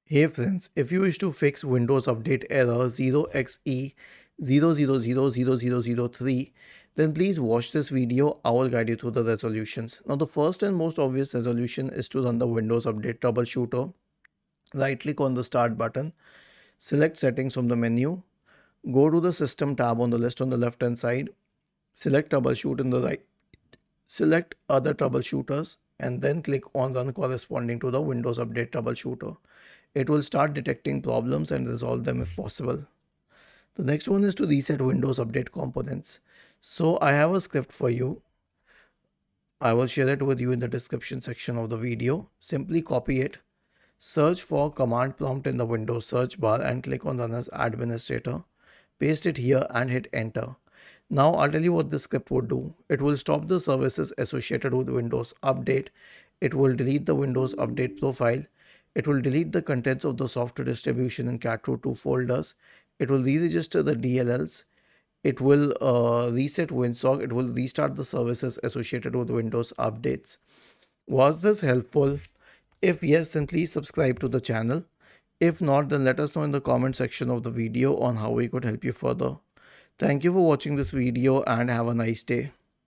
Hey friends, if you wish to fix Windows Update error 0xe0000003, then please watch this video. I will guide you through the resolutions. Now the first and most obvious resolution is to run the Windows Update troubleshooter. Right click on the start button, select settings from the menu, go to the system tab on the list on the left hand side, select troubleshoot in the right, select other troubleshooters and then click on run corresponding to the Windows Update troubleshooter. It will start detecting problems and resolve them if possible. The next one is to reset Windows Update components. So I have a script for you. I will share it with you in the description section of the video. Simply copy it, search for command prompt in the Windows search bar and click on run as administrator. Paste it here and hit enter. Now I'll tell you what this script would do. It will stop the services associated with Windows Update. It will delete the Windows Update profile. It will delete the contents of the software distribution in cat2 folders. It will re-register the DLLs. It will reset WinSock. It will restart the services associated with Windows updates. Was this helpful? If yes, then please subscribe to the channel. If not, then let us know in the comment section of the video on how we could help you further. Thank you for watching this video and have a nice day.